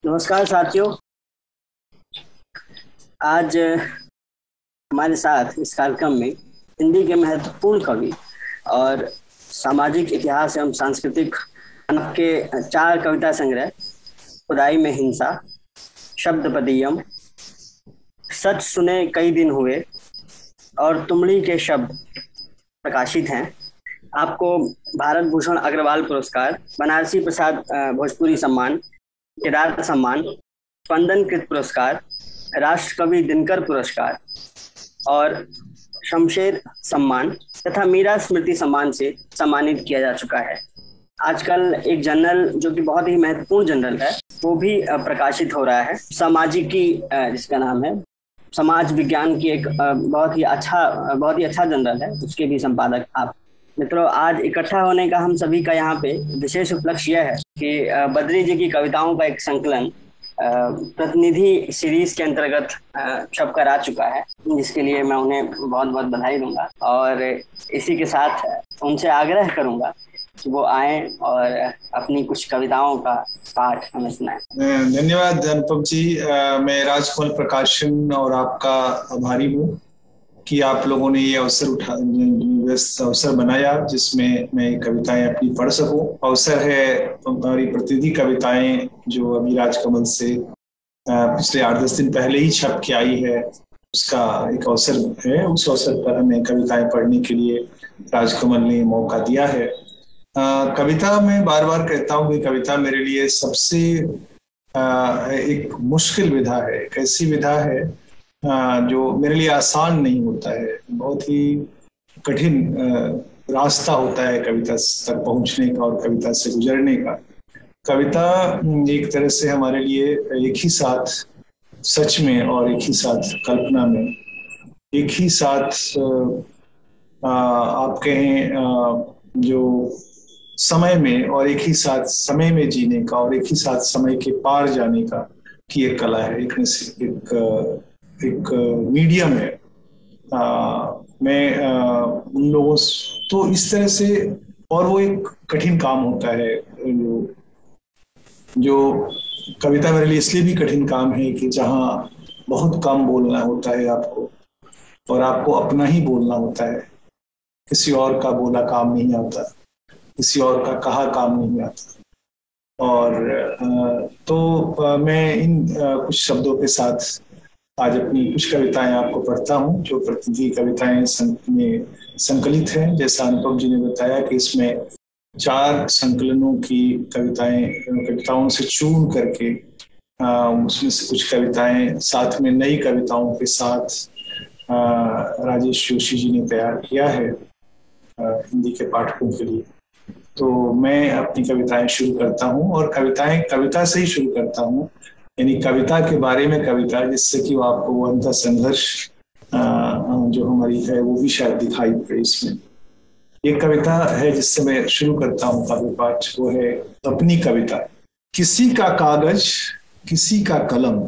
नमस्कार साथियों। आज हमारे साथ इस कार्यक्रम में हिंदी के महत्वपूर्ण कवि और सामाजिक इतिहास एवं सांस्कृतिक के चार कविता संग्रह खुदाई में हिंसा, शब्दपदीयम, सच सुने कई दिन हुए और तुमड़ी के शब्द प्रकाशित हैं। आपको भारत भूषण अग्रवाल पुरस्कार, बनारसी प्रसाद भोजपुरी सम्मान, केदार सम्मान, स्पंदन कृत पुरस्कार, राष्ट्र कवि दिनकर पुरस्कार और शमशेर सम्मान तथा मीरा स्मृति सम्मान से सम्मानित किया जा चुका है। आजकल एक जर्नल जो कि बहुत ही महत्वपूर्ण जर्नल है वो भी प्रकाशित हो रहा है, सामाजिकी, जिसका नाम है समाज विज्ञान की एक बहुत ही अच्छा जर्नल है, उसके भी संपादक आप। मित्रों, आज इकट्ठा होने का हम सभी का यहाँ पे विशेष उपलक्ष्य यह है कि बद्री जी की कविताओं का एक संकलन प्रतिनिधि सीरीज के अंतर्गत छप कर आ चुका है, जिसके लिए मैं उन्हें बहुत बहुत बधाई दूंगा और इसी के साथ उनसे आग्रह करूंगा कि वो आए और अपनी कुछ कविताओं का पाठ हमें सुनाएं। धन्यवाद अनुपम जी। मैं राजकमल प्रकाशन और आपका आभारी हूँ कि आप लोगों ने ये अवसर बनाया जिसमें मैं कविताएं अपनी पढ़ सकूं। अवसर है हमारी प्रतिनिधि कविताएं जो अभी राजकमल से पिछले 8-10 दिन पहले ही छप के आई है, उसका एक अवसर है। उस अवसर पर हमें कविताएं पढ़ने के लिए राजकमल ने मौका दिया है। कविता मैं बार बार कहता हूँ कि कविता मेरे लिए सबसे एक मुश्किल विधा है, एक ऐसी विधा है जो मेरे लिए आसान नहीं होता है। बहुत ही कठिन रास्ता होता है कविता तक पहुंचने का और कविता से गुजरने का। कविता एक तरह से हमारे लिए एक ही साथ सच में और एक ही साथ कल्पना में, एक ही साथ आप कहें जो समय में और एक ही साथ समय में जीने का और एक ही साथ समय के पार जाने का की एक कला है, एक मीडियम है। मैं उन लोगों तो इस तरह से, और वो एक कठिन काम होता है जो कविता मेरे लिए इसलिए भी कठिन काम है कि जहाँ बहुत कम बोलना होता है आपको और आपको अपना ही बोलना होता है, किसी और का बोला काम नहीं आता, किसी और का कहा काम नहीं आता। और तो मैं इन कुछ शब्दों के साथ आज अपनी कुछ कविताएं आपको पढ़ता हूं जो प्रतिनिधि कविताएं में संकलित हैं। जैसा अनुपम जी ने बताया कि इसमें 4 संकलनों की कविताओं से चुन करके उसमें से कुछ कविताएं साथ में नई कविताओं के साथ राजेश जोशी जी ने तैयार किया है हिंदी के पाठकों के लिए। तो मैं अपनी कविताएं शुरू करता हूं और कविता से ही शुरू करता हूं, यानी कविता के बारे में कविता, जिससे कि वो आपको वो अंतर संघर्ष जो हमारी है वो भी शायद दिखाई पड़े इसमें। एक कविता है जिससे मैं शुरू करता हूँ काव्य पाठ, वो है अपनी कविता। किसी का कागज किसी का कलम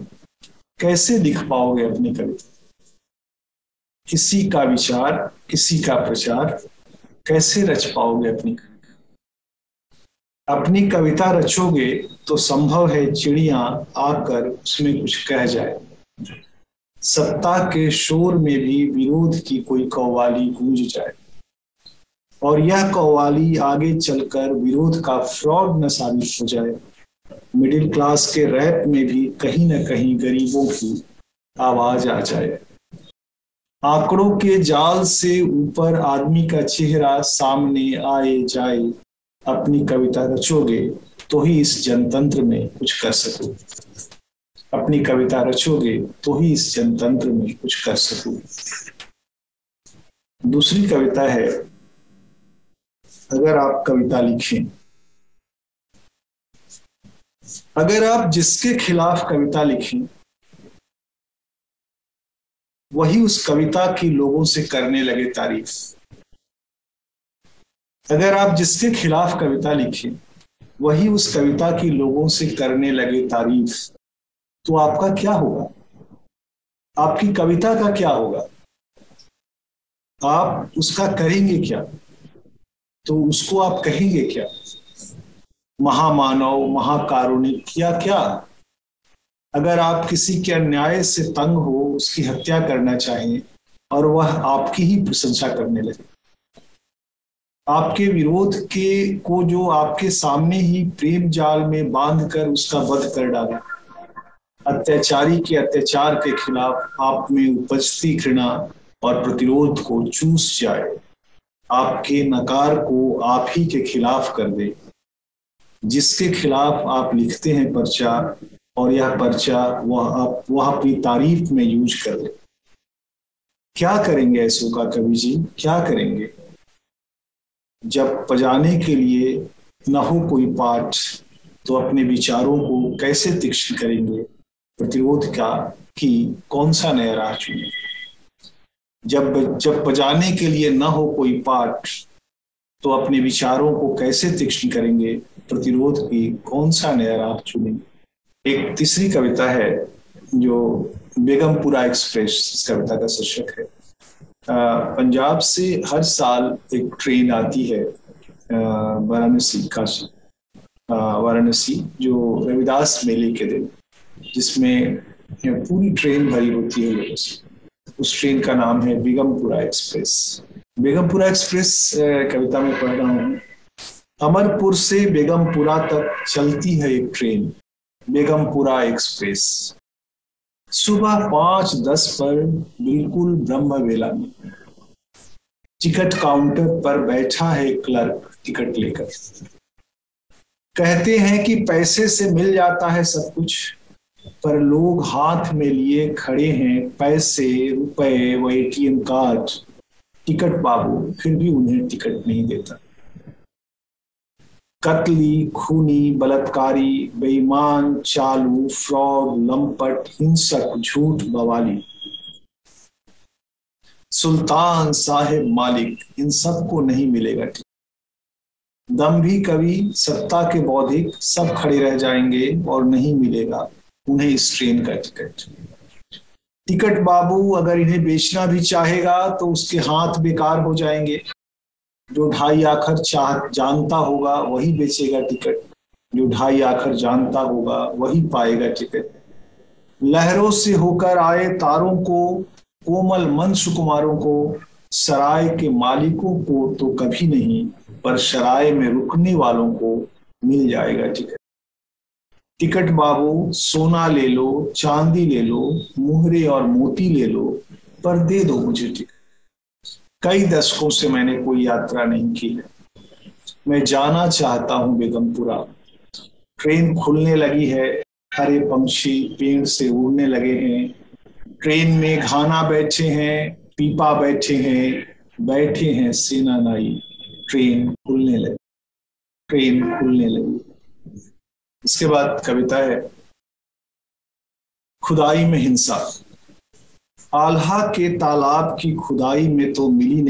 कैसे लिख पाओगे अपनी कविता, किसी का विचार किसी का प्रचार कैसे रच पाओगे अपनी कविता। अपनी कविता रचोगे तो संभव है चिड़िया आकर उसमें कुछ कह जाए, सत्ता के शोर में भी विरोध की कोई कव्वाली गूंज जाए, और यह कव्वाली आगे चलकर विरोध का फ्रॉड न साबित हो जाए। मिडिल क्लास के रैप में भी कहीं न कहीं गरीबों की आवाज आ जाए। आंकड़ों के जाल से ऊपर आदमी का चेहरा सामने आए जाए। अपनी कविता रचोगे तो ही इस जनतंत्र में कुछ कर सको, अपनी कविता रचोगे तो ही इस जनतंत्र में कुछ कर सको। दूसरी कविता है अगर आप कविता लिखें। अगर आप जिसके खिलाफ कविता लिखें वही उस कविता की लोगों से करने लगे तारीफ। अगर आप जिसके खिलाफ कविता लिखें वही उस कविता की लोगों से करने लगे तारीफ, तो आपका क्या होगा, आपकी कविता का क्या होगा, आप उसका करेंगे क्या, तो उसको आप कहेंगे क्या, महामानव महाकारुणिक या क्या। अगर आप किसी के अन्याय से तंग हो, उसकी हत्या करना चाहें और वह आपकी ही प्रशंसा करने लगे, आपके विरोध के को जो आपके सामने ही प्रेम जाल में बांध कर उसका वध कर डाले, अत्याचारी के अत्याचार के खिलाफ आप में उपजती घृणा और प्रतिरोध को चूस जाए, आपके नकार को आप ही के खिलाफ कर दे, जिसके खिलाफ आप लिखते हैं पर्चा, और यह पर्चा वह अपनी तारीफ में यूज कर ले। क्या करेंगे ऐसों का कवि जी, क्या करेंगे? जब पजाने के लिए न हो कोई पाठ, तो अपने विचारों को कैसे तीक्ष्ण करेंगे? प्रतिरोध का कि कौन सा नया राह चुने? जब पजाने के लिए न हो कोई पाठ, तो अपने विचारों को कैसे तीक्ष्ण करेंगे? प्रतिरोध की कौन सा नया राह चुनेंगे? एक तीसरी कविता है जो बेगमपुरा एक्सप्रेस इस कविता का शीर्षक है। पंजाब से हर साल एक ट्रेन आती है वाराणसी, जो रविदास मेले के दिन, जिसमें पूरी ट्रेन भरी होती है लोगों से। उस ट्रेन का नाम है बेगमपुरा एक्सप्रेस। बेगमपुरा एक्सप्रेस कविता में पढ़ रहा हूँ। अमरपुर से बेगमपुरा तक चलती है एक ट्रेन, बेगमपुरा एक्सप्रेस। सुबह 5:10 पर बिल्कुल ब्रह्म वेला में टिकट काउंटर पर बैठा है क्लर्क टिकट लेकर। कहते हैं कि पैसे से मिल जाता है सब कुछ, पर लोग हाथ में लिए खड़े हैं पैसे, रुपए व एटीएम कार्ड। टिकट बाबू फिर भी उन्हें टिकट नहीं देता। कतली, खूनी, बलात्कारी, बेईमान, चालू, फ्रॉड, लंपट, हिंसक, झूठ, बवाली, सुल्तान, साहेब, मालिक, इन सबको नहीं मिलेगा टिकट। दम्भी, कवि, सत्ता के बौद्धिक सब खड़े रह जाएंगे और नहीं मिलेगा उन्हें इस ट्रेन का टिकट। टिकट बाबू अगर इन्हें बेचना भी चाहेगा तो उसके हाथ बेकार हो जाएंगे। जो 2.5 आखर जानता होगा वही बेचेगा टिकट, जो 2.5 आखर जानता होगा वही पाएगा टिकट। लहरों से होकर आए तारों को, कोमल मन सुकुमारों को, सराय के मालिकों को तो कभी नहीं, पर सराय में रुकने वालों को मिल जाएगा टिकट। टिकट बाबू सोना ले लो, चांदी ले लो, मुहरे और मोती ले लो, पर दे दो मुझे टिकट। कई दशकों से मैंने कोई यात्रा नहीं की है, मैं जाना चाहता हूं बेगमपुरा। ट्रेन खुलने लगी है, हरे पंछी पेड़ से उड़ने लगे हैं। ट्रेन में घाना बैठे हैं, पीपा बैठे हैं सेना नाई। ट्रेन खुलने लगी, ट्रेन खुलने लगी। इसके बाद कविता है खुदाई में हिंसा। आल्हा के तालाब की खुदाई में तो मिली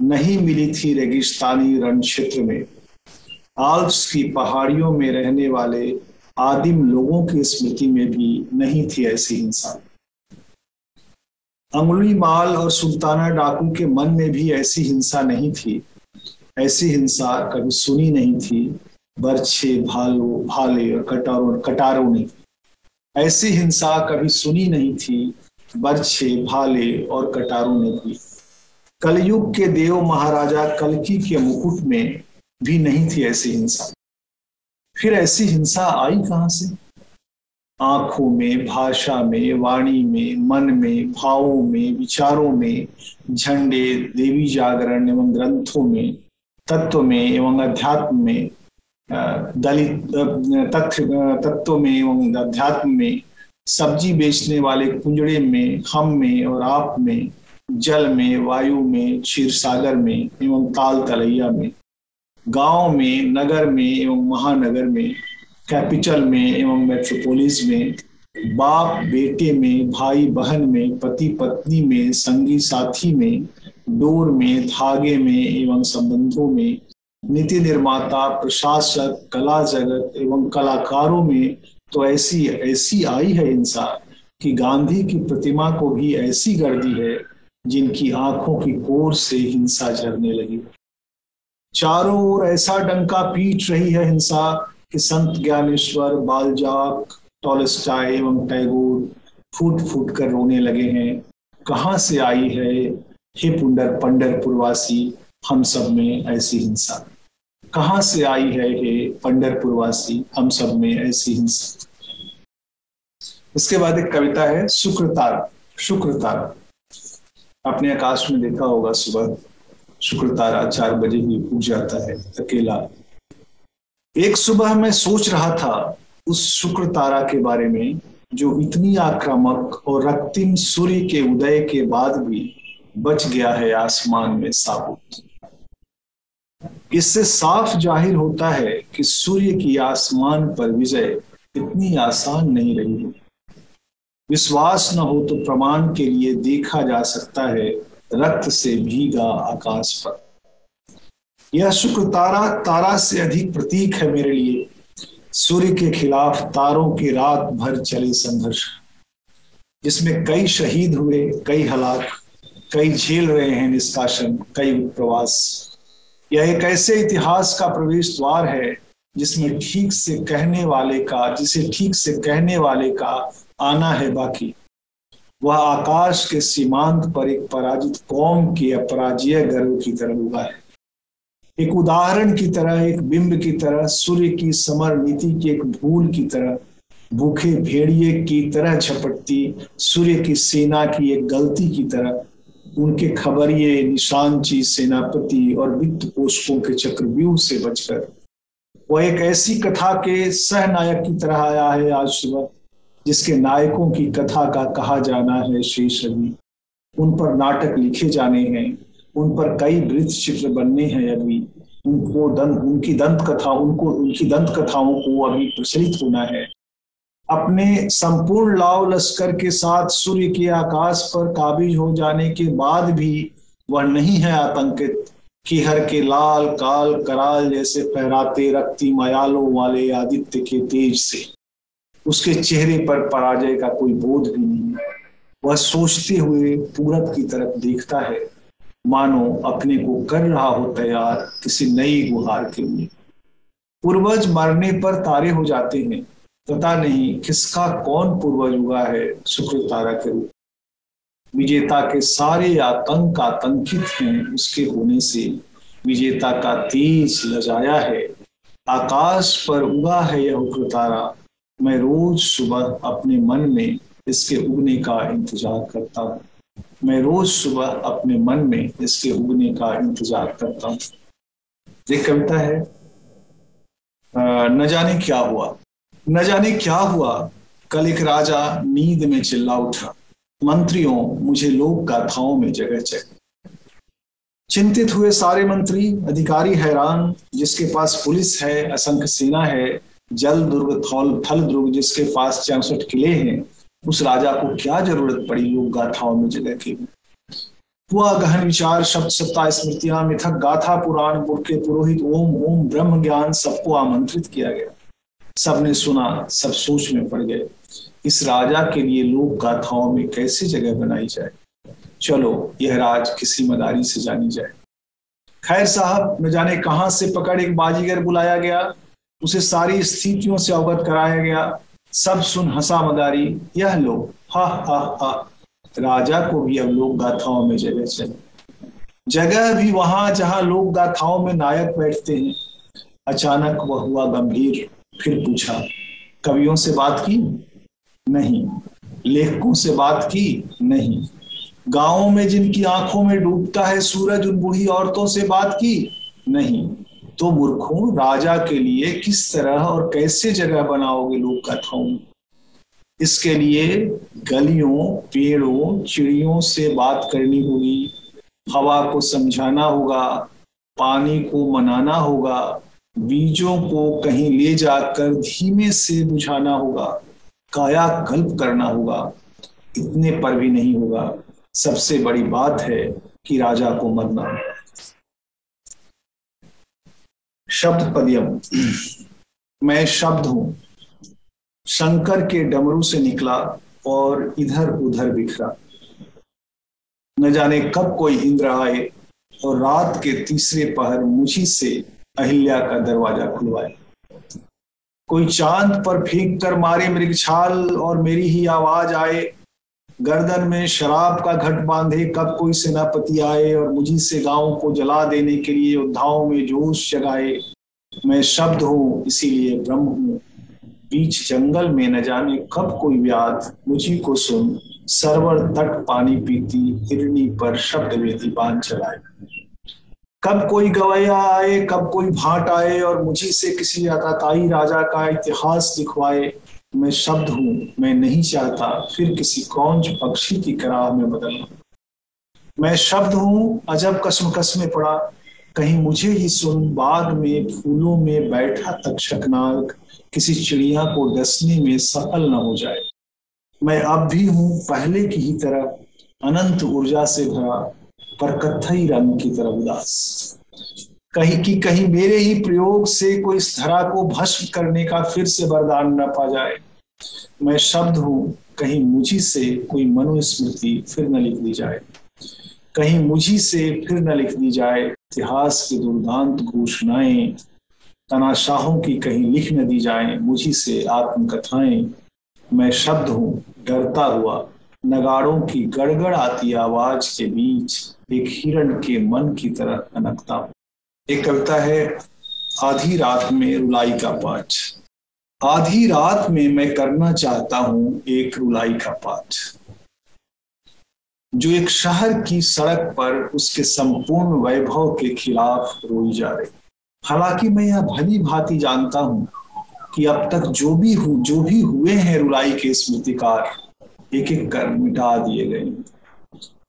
नहीं मिली थी रेगिस्तानी रण क्षेत्र में। आल्प्स की पहाड़ियों में रहने वाले आदिम लोगों की स्मृति में भी नहीं थी ऐसी हिंसा। अंगुली माल और सुल्ताना डाकू के मन में भी ऐसी हिंसा नहीं थी। ऐसी हिंसा कभी सुनी नहीं थी बर्छे, भाले और कटारों ने। ऐसी हिंसा कभी सुनी नहीं थी बर्छे, भाले और कटारों ने भी। कलयुग के देव महाराजा कल्कि के मुकुट में भी नहीं थी ऐसी हिंसा। फिर ऐसी हिंसा आई कहां से? आंखों में, भाषा में, वाणी में, मन में, भावों में, विचारों में, झंडे, देवी जागरण एवं ग्रंथों में, तत्व में एवं अध्यात्म में, दलित तत्व में एवं अध्यात्म में, सब्जी बेचने वाले कुंजड़े में, हम में और आप में, जल में, वायु में, क्षीर सागर में एवं ताल तलैया में, गांव में, नगर में एवं महानगर में, कैपिटल में एवं मेट्रोपोलिस में, बाप बेटे में, भाई बहन में, पति पत्नी में, संगी साथी में, डोर में, धागे में एवं संबंधों में, नीति निर्माता, प्रशासक, कला जगत एवं कलाकारों में तो ऐसी आई है हिंसा कि गांधी की प्रतिमा को भी ऐसी गर्दी है जिनकी आंखों की कोर से हिंसा झरने लगी। चारों ओर ऐसा डंका पीट रही है हिंसा कि संत ज्ञानेश्वर, बालजाक, टॉलस्टॉय एवं टैगोर फूट फूट कर रोने लगे हैं। कहाँ से आई है हे पंढरपुरवासी हम सब में ऐसी हिंसा। कहाँ से आई है हे पंढरपुरवासी हम सब में ऐसी हिंसा। उसके बाद एक कविता है शुक्र तारा। शुक्र तारा आपने आकाश में देखा होगा, सुबह शुक्र तारा 4 बजे ही उग जाता है अकेला। एक सुबह मैं सोच रहा था उस शुक्र तारा के बारे में जो इतनी आक्रामक और रक्तिम सूर्य के उदय के बाद भी बच गया है आसमान में साबुत। इससे साफ जाहिर होता है कि सूर्य की आसमान पर विजय इतनी आसान नहीं रही है। विश्वास न हो तो प्रमाण के लिए देखा जा सकता है रक्त से भीगा आकाश पर। यह शुक्र तारा तारा से अधिक प्रतीक है मेरे लिए। सूर्य के खिलाफ तारों के रात भर चले संघर्ष, जिसमें कई शहीद हुए, कई हलाक, कई झेल रहे हैं निष्कासन, कई प्रवास। यह एक ऐसे इतिहास का प्रवेश द्वार है जिसे ठीक से कहने वाले का आना है बाकी। वह आकाश के सीमांत पर एक पराजित कौम के अपराजय गर्व की तरह उगा है। एक उदाहरण की तरह, एक बिंब की तरह, सूर्य की समर नीति की एक भूल की तरह, भूखे भेड़िए की तरह झपटती सूर्य की सेना की एक गलती की तरह, उनके खबरिए, निशानची, सेनापति और वित्त पोषकों के चक्रव्यूह से बचकर वह एक ऐसी कथा के सहनायक की तरह आया है आज सुबह, जिसके नायकों की कथा का कहा जाना है शेष अभी। उन पर नाटक लिखे जाने हैं, उन पर कई वृत्त चित्र बनने हैं अभी। उनकी दंत कथाओं को अभी प्रचलित होना है। अपने संपूर्ण लाव लश्कर के साथ सूर्य के आकाश पर काबिज हो जाने के बाद भी वह नहीं है आतंकित कि हर के लाल काल कराल जैसे फहराते रक्ती मयालों वाले आदित्य के तेज से। उसके चेहरे पर पराजय का कोई बोध भी नहीं। वह सोचते हुए पूरब की तरफ देखता है, मानो अपने को कर रहा हो तैयार किसी नई गुहार के लिए। पूर्वज मरने पर तारे हो जाते हैं, पता नहीं किसका कौन पूर्वज हुआ है शुक्र तारा के रूप। विजेता के सारे आतंक आतंकित हैं उसके होने से। विजेता का तेज लजाया है, आकाश पर उगा है यह शुक्र तारा। मैं रोज सुबह अपने मन में इसके उगने का इंतजार करता हूँ। मैं रोज सुबह अपने मन में इसके उगने का इंतजार करता हूँ। ये कविता है न जाने क्या हुआ। न जाने क्या हुआ, कल एक राजा नींद में चिल्ला उठा, मंत्रियों मुझे लोक गाथाओं में जगह चाहिए। चिंतित हुए सारे मंत्री अधिकारी हैरान, जिसके पास पुलिस है, असंख्य सेना है, जल दुर्ग थल दुर्ग जिसके पास 64 किले हैं, उस राजा को क्या जरूरत पड़ी लोक गाथाओं में जगह की। हुआ गहन विचार, शब्द सत्ता स्मृतियां, मिथक गाथा पुराण, के पुरोहित, ओम ओम ब्रह्म ज्ञान, सबको आमंत्रित किया गया। सबने सुना, सब सोच में पड़ गए, इस राजा के लिए लोक गाथाओं में कैसे जगह बनाई जाए। चलो यह राज किसी मदारी से जानी जाए। खैर साहब, न जाने कहां से पकड़ एक बाजीगर बुलाया गया, उसे सारी स्थितियों से अवगत कराया गया। सब सुन हंसा मदारी, यह लो, हा हा हा, राजा को भी अब लोक गाथाओं में जगह चाहिए। जगह भी वहां जहां लोक गाथाओं में नायक बैठते हैं। अचानक वह हुआ गंभीर, फिर पूछा, कवियों से बात की? नहीं। लेखकों से बात की? नहीं। गांवों में जिनकी आंखों में डूबता है सूरज, उन बूढ़ी औरतों से बात की? नहीं। तो मूर्खों, राजा के लिए किस तरह और कैसे जगह बनाओगे लोक गाथाओं में? इसके लिए गलियों, पेड़ों, चिड़ियों से बात करनी होगी, हवा को समझाना होगा, पानी को मनाना होगा, बीजों को कहीं ले जाकर धीमे से बुझाना होगा, कायाकल्प करना होगा। इतने पर भी नहीं होगा। सबसे बड़ी बात है कि राजा को मरना। शब्द पद्यम। मैं शब्द हूं, शंकर के डमरू से निकला और इधर उधर बिखरा। न जाने कब कोई इंद्र आए और रात के तीसरे पहर मुझी से अहिल्या का दरवाजा खुलवाए। कोई चांद पर फेंक कर मारे मृगछाल और मेरी ही आवाज आए, गर्दन में शराब का घट बांधे कब कोई सेनापति आए और मुझी से गांव को जला देने के लिए योद्धाओं में जोश जगाए। मैं शब्द हूँ इसीलिए ब्रह्म हूँ, बीच जंगल में न जाने कब कोई व्याध मुझी को सुन, सरवर तट पानी पीती हिरनी पर शब्द वेदी बांध चलाए। कब कोई गवैया आए कब कोई भाट आए और मुझी से किसी आताताई राजा का इतिहास लिखवाए। मैं शब्द हूँ, मैं नहीं चाहता फिर किसी कौंज पक्षी की कराह में बदलना। मैं शब्द हूँ अजब कसम कसमें पड़ा, कहीं मुझे ही सुन बाग में फूलों में बैठा तक्षक नाग किसी चिड़िया को डसने में सफल न हो जाए। मैं अब भी हूँ पहले की ही तरह, अनंत ऊर्जा से भरा पर कत्थई रंग की तरह उदास। कहीं मेरे ही प्रयोग से कोई इस धरा को भस्म करने का फिर से वरदान न पा जाए। मैं शब्द हूँ, कहीं मुझी से कोई मनुस्मृति फिर न लिख दी जाए, कहीं मुझी से फिर न लिख दी जाए इतिहास की दुर्दांत घोषणाएं, तनाशाहों की कहीं लिख न दी जाए मुझी से आत्मकथाएं। मैं शब्द हूँ डरता हुआ नगाड़ों की गड़गड़ आती आवाज के बीच एक हिरण के मन की तरह अनकता हूँ। एक कविता है आधी रात में रुलाई का पाठ। आधी रात में मैं करना चाहता हूँ एक रुलाई का पाठ, जो एक शहर की सड़क पर उसके संपूर्ण वैभव के खिलाफ रोई जा रही। हालांकि मैं यह भली भांति जानता हूँ कि अब तक जो भी हुए हैं रुलाई के स्मृतिकार एक एक कर मिटा दिए गए।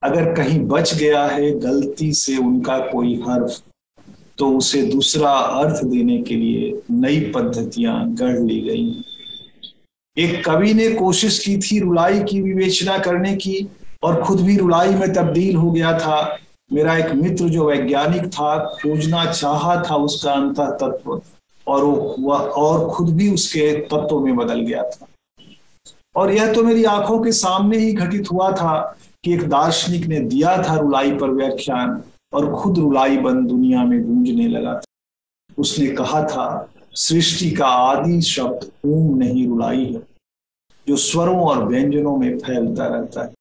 अगर कहीं बच गया है गलती से उनका कोई हर्फ तो उसे दूसरा अर्थ देने के लिए नई पद्धतियां गढ़ ली गई। एक कवि ने कोशिश की थी रुलाई की विवेचना करने की और खुद भी रुलाई में तब्दील हो गया था। मेरा एक मित्र जो वैज्ञानिक था खोजना चाहा था उसका अंतः तत्व और खुद भी उसके तत्व में बदल गया था। और यह तो मेरी आंखों के सामने ही घटित हुआ था कि एक दार्शनिक ने दिया था रुलाई पर व्याख्यान और खुद रुलाई बंद दुनिया में गूंजने लगा था। उसने कहा था सृष्टि का आदि शब्द ओम नहीं रुलाई है, जो स्वरों और व्यंजनों में फैलता रहता है।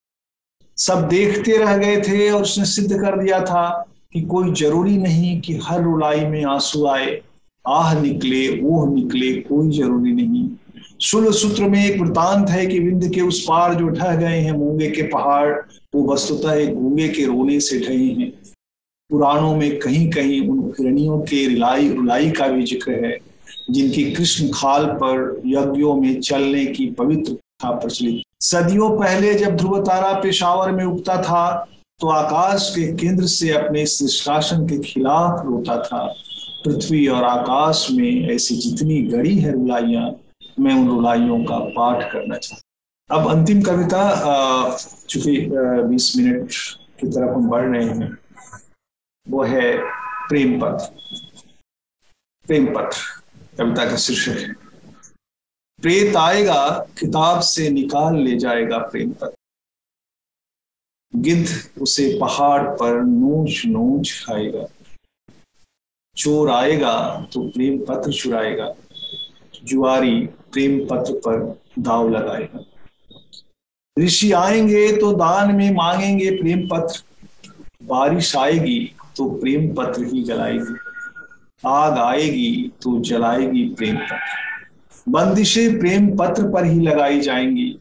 सब देखते रह गए थे और उसने सिद्ध कर दिया था कि कोई जरूरी नहीं कि हर रुलाई में आंसू आए, आह निकले ओह निकले कोई जरूरी नहीं। शुल्ब सूत्र में एक वृतांत है कि विंध्य के उस पार जो ढह गए हैं मूंगे के पहाड़, वो वस्तुतः एक गूंगे के रोने से ढहे हैं। पुराणों में कहीं कहीं उन हिरणियों के रुलाई का भी जिक्र है जिनकी कृष्ण खाल पर यज्ञों में चलने की पवित्र कथा प्रचलित। सदियों पहले जब ध्रुव तारा पेशावर में उगता था तो आकाश के केंद्र से अपने इस निष्कासन के खिलाफ रोता था। पृथ्वी और आकाश में ऐसी जितनी गड़ी है रुलाइयां, मैं उन रुलाइयों का पाठ करना चाहता। अब अंतिम कविता, चूंकि 20 मिनट की तरफ हम बढ़ रहे हैं, वो है प्रेम पत्र। प्रेम पत्र कविता का शीर्षक है। प्रेत आएगा किताब से निकाल ले जाएगा प्रेम पत्र, गिद्ध उसे पहाड़ पर नोच नोच खाएगा। चोर आएगा तो प्रेम पत्र चुराएगा, जुआरी प्रेम पत्र पर दाव लगाएगा। ऋषि आएंगे तो दान में मांगेंगे प्रेम पत्र, बारिश आएगी तो प्रेम पत्र ही जलाएगी। आग आएगी तो जलाएगी प्रेम पत्र, बंदिशें प्रेम पत्र पर ही लगाई जाएंगी।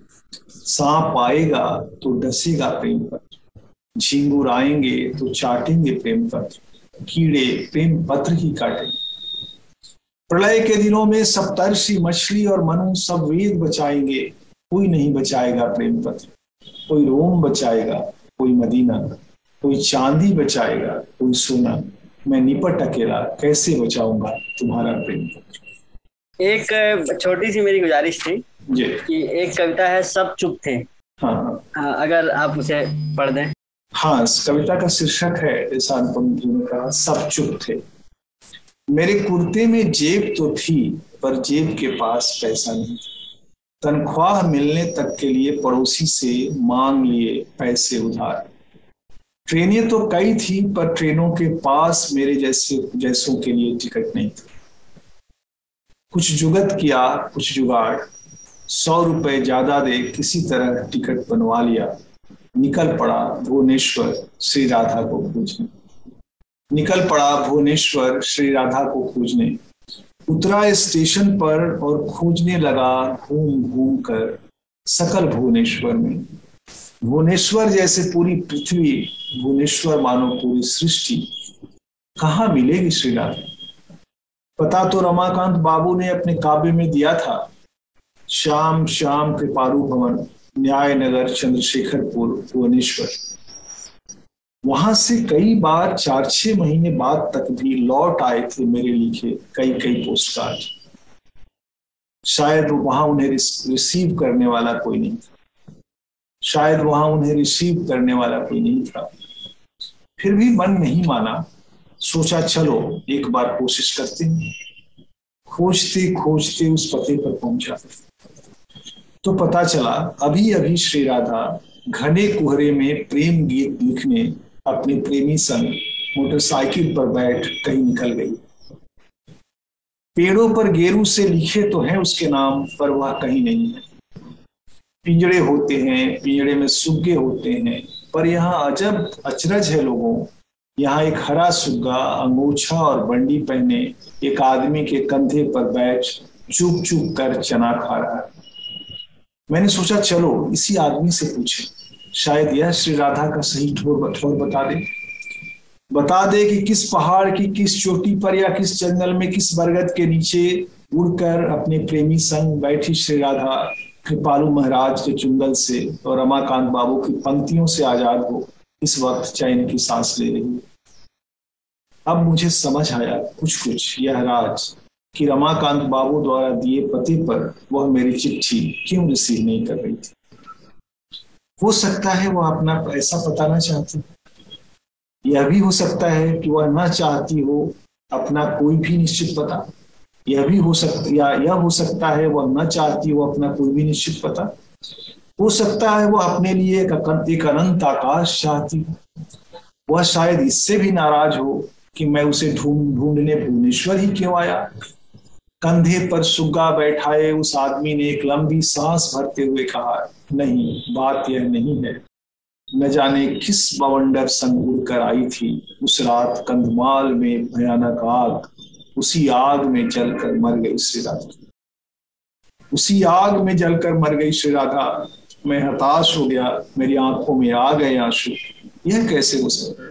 सांप आएगा तो डसेगा प्रेम पत्र, झींगुर आएंगे तो चाटेंगे प्रेम पत्र, कीड़े प्रेम पत्र ही काटेंगे। प्रलय के दिनों में सप्तर्षि मछली और मनु सब वेद बचाएंगे, कोई नहीं बचाएगा प्रेम पत्र। कोई रोम बचाएगा, कोई मदीना, कोई चांदी बचाएगा, कोई सोना। मैं निपट अकेला कैसे बचाऊंगा तुम्हारा प्रेम पत्र। एक छोटी सी मेरी गुजारिश थी जी कि एक कविता है सब चुप थे। हाँ, अगर आप उसे पढ़ दें। हाँ, इस कविता का शीर्षक है, जैसा अनुपम जी ने कहा, सब चुप थे। मेरे कुर्ते में जेब तो थी पर जेब के पास पैसा नहीं। तनख्वाह मिलने तक के लिए पड़ोसी से मांग लिए पैसे उधार। ट्रेनें तो कई थी पर ट्रेनों के पास मेरे जैसों के लिए टिकट नहीं थी। कुछ जुगत किया, कुछ जुगाड़, 100 रुपए ज्यादा दे किसी तरह टिकट बनवा लिया। निकल पड़ा भुवनेश्वर श्री राधा को खोजने। निकल पड़ा भुवनेश्वर श्री राधा को खोजने। उतरा स्टेशन पर और खोजने लगा घूम घूम कर सकल भुवनेश्वर में। भुवनेश्वर जैसे पूरी पृथ्वी, भुवनेश्वर मानो पूरी सृष्टि, कहाँ मिलेगी श्री राधा? पता तो रमाकांत बाबू ने अपने काव्य में दिया था, श्याम श्याम कृपालु भवन, न्याय नगर, चंद्रशेखरपुर, भुवनेश्वर। वहां से कई बार 4-6 महीने बाद तक भी लौट आए थे मेरे लिखे कई कई पोस्टकार्ड। शायद वहां उन्हें रिसीव करने वाला कोई नहीं था, शायद वहां उन्हें रिसीव करने वाला कोई नहीं था। फिर भी मन नहीं माना, सोचा चलो एक बार कोशिश करते हैं। खोजते खोजते उस पते पर पहुंचा तो पता चला अभी अभी श्री राधा घने कोहरे में प्रेम गीत लिखने अपने प्रेमी संग मोटरसाइकिल पर बैठ कहीं निकल गई। पेड़ों पर गेरू से लिखे तो हैं उसके नाम, पर वह कहीं नहीं है। पिंजड़े होते हैं, पिंजड़े में सुग्गे होते हैं, पर यहाँ अजब अचरज है लोगों। यहाँ एक हरा सुग्गा अंगोछा और बंडी पहने एक आदमी के कंधे पर बैठ चुप चुप कर चना खा रहा है। मैंने सोचा चलो इसी आदमी से पूछे, शायद यह श्री राधा का सही ठौर बता दे कि किस पहाड़ की किस चोटी पर या किस जंगल में किस बरगद के नीचे उड़कर अपने प्रेमी संग बैठी श्री राधा कृपालु महाराज के चुंगल से और रमाकांत बाबू की पंक्तियों से आजाद हो इस वक्त चैन की सांस ले रही। अब मुझे समझ आया कुछ कुछ यह राज कि रमाकांत बाबू द्वारा दिए पते पर वह मेरी चिट्ठी क्यों रिसीव नहीं कर रही थी। हो सकता है वह अपना ऐसा बताना चाहती, यह भी हो सकता है कि वह न चाहती हो अपना कोई भी निश्चित पता। यह भी हो सकता है वह न चाहती हो अपना कोई भी निश्चित पता। हो सकता है वह अपने लिए एक अनंत आकाश चाहती हो। वह शायद इससे भी नाराज हो कि मैं उसे ढूंढने भुवनेश्वर ही क्यों आया। कंधे पर सुग्गा बैठाए उस आदमी ने एक लंबी सांस भरते हुए कहा, नहीं, बात यह नहीं है। न जाने किस बवंडर संग उड़कर आई थी उस रात कंधमाल में भयानक आग। उसी आग में जलकर मर गई श्री राधा। उसी आग में जलकर मर गई श्री राधा। मैं हताश हो गया, मेरी आंखों में आ गए आंसू। यह कैसे हो सकता है?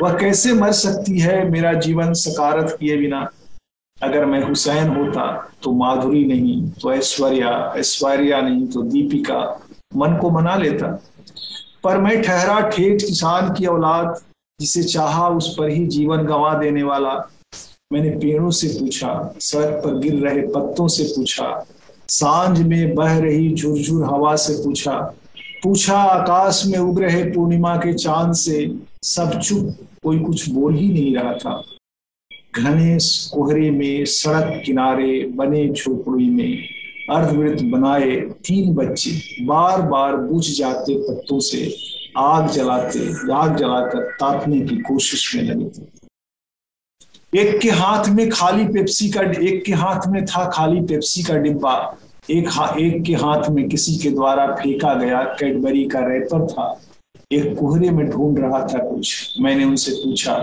वह कैसे मर सकती है मेरा जीवन सकारत किए बिना? अगर मैं हुसैन होता तो माधुरी नहीं तो ऐश्वर्या, ऐश्वर्या नहीं तो दीपिका मन को मना लेता। पर मैं ठहरा ठेठ किसान की औलाद, जिसे चाहा उस पर ही जीवन गंवा देने वाला। मैंने पेड़ों से पूछा, सड़क पर गिर रहे पत्तों से पूछा, सांझ में बह रही झुरझुर हवा से पूछा आकाश में उग रहे पूर्णिमा के चांद से। सब चुप, कोई कुछ बोल ही नहीं रहा था। घने कोहरे में सड़क किनारे बने झोपड़ी में अर्धवृत्त बनाए 3 बच्चे बार बार बुझ जाते पत्तों से आग जलाकर तापने की कोशिश में लगे थे। एक के हाथ में था खाली पेप्सी का डिब्बा। एक के हाथ में किसी के द्वारा फेंका गया कैडबरी का रैपर था। एक कोहरे में ढूंढ रहा था कुछ। मैंने उनसे पूछा,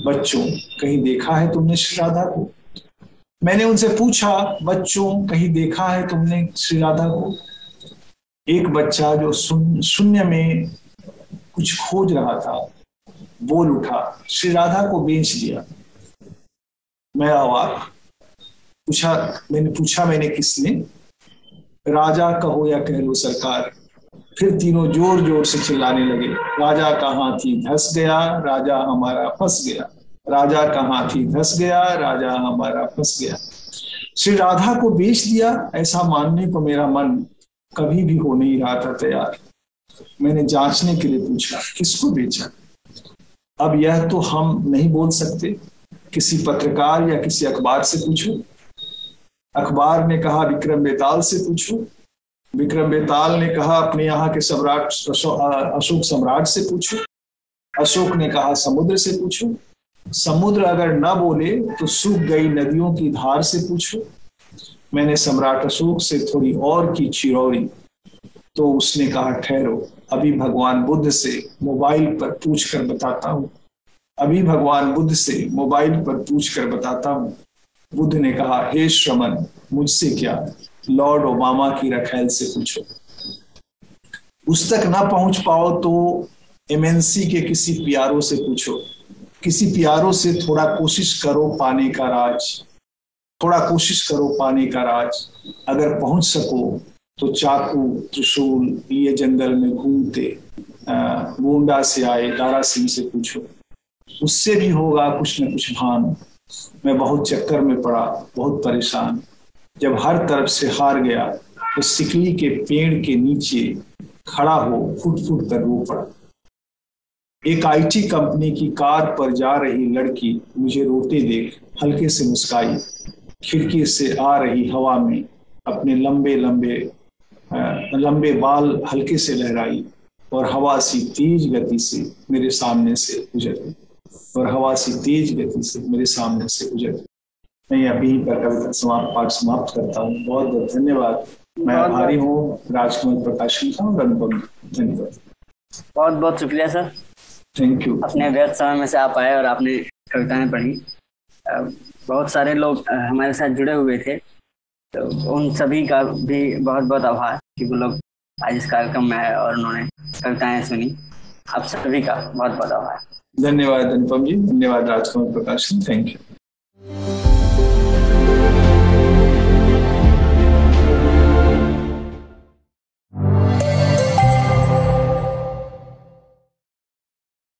बच्चों कहीं देखा है तुमने श्री राधा को? मैंने उनसे पूछा, बच्चों कहीं देखा है तुमने श्री राधा को? एक बच्चा जो शून्य में कुछ खोज रहा था बोल उठा, श्री राधा को बेच दिया। मैं अवाक। मैंने किसने? राजा कहो या कह लो सरकार। फिर तीनों जोर जोर से चिल्लाने लगे, राजा का हाथी धस गया, राजा हमारा फंस गया। राजा का हाथी धस गया, राजा हमारा फंस गया। श्री राधा को बेच दिया, ऐसा मानने को मेरा मन कभी भी हो नहीं रहा था तैयार। मैंने जांचने के लिए पूछा, किसको बेचा? अब यह तो हम नहीं बोल सकते, किसी पत्रकार या किसी अखबार से पूछो। अखबार ने कहा विक्रम बेताल से पूछो। विक्रम बेताल ने कहा अपने यहाँ के सम्राट अशोक सम्राट से पूछो। अशोक ने कहा समुद्र से पूछो। समुद्र अगर न बोले तो सूख गई नदियों की धार से पूछो। मैंने सम्राट अशोक से थोड़ी और की चिरौरी, तो उसने कहा ठहरो, अभी भगवान बुद्ध से मोबाइल पर पूछ कर बताता हूँ। अभी भगवान बुद्ध से मोबाइल पर पूछ कर बताता हूँ। बुद्ध ने कहा, हे श्रमण, मुझसे क्या, लॉर्ड ओबामा की रखैल से पूछो। उस तक ना पहुंच पाओ तो एमएनसी के किसी पीआरओ से पूछो। किसी पीआरओ से थोड़ा कोशिश करो पाने का राज, थोड़ा कोशिश करो पाने का राज। अगर पहुंच सको तो चाकू त्रिशूल लिए जंगल में घूमते गोंडा से आए दारा सिंह से पूछो। उससे भी होगा कुछ न कुछ भान। मैं बहुत चक्कर में पड़ा, बहुत परेशान। जब हर तरफ से हार गया तो सिकली के पेड़ के नीचे खड़ा हो फुट फुट कर रो पड़ा। एक आईटी कंपनी की कार पर जा रही लड़की मुझे रोते देख हल्के से मुस्काई। खिड़की से आ रही हवा में अपने लंबे लंबे लंबे बाल हल्के से लहराई और हवा सी तेज गति से मेरे सामने से गुजर गई। और हवा सी तेज गति से मेरे सामने से गुजर गई। मैं अभी पर कविता पाठ समाप्त करता हूँ। बहुत बहुत धन्यवाद। मैं आभारी हूँ राजकमल प्रकाशन का और अनुपम। धन्यवाद, बहुत बहुत शुक्रिया सर। Thank you. अपने व्यस्त समय में से आप आए और आपने कविताएं पढ़ी। बहुत सारे लोग हमारे साथ जुड़े हुए थे, तो उन सभी का भी बहुत बहुत आभार कि वो लोग आज इस कार्यक्रम में आए और उन्होंने कविताएं सुनी। आप सभी का बहुत बहुत आभार। धन्यवाद अनुपम जी, धन्यवाद राजकमल प्रकाशन, थैंक यू।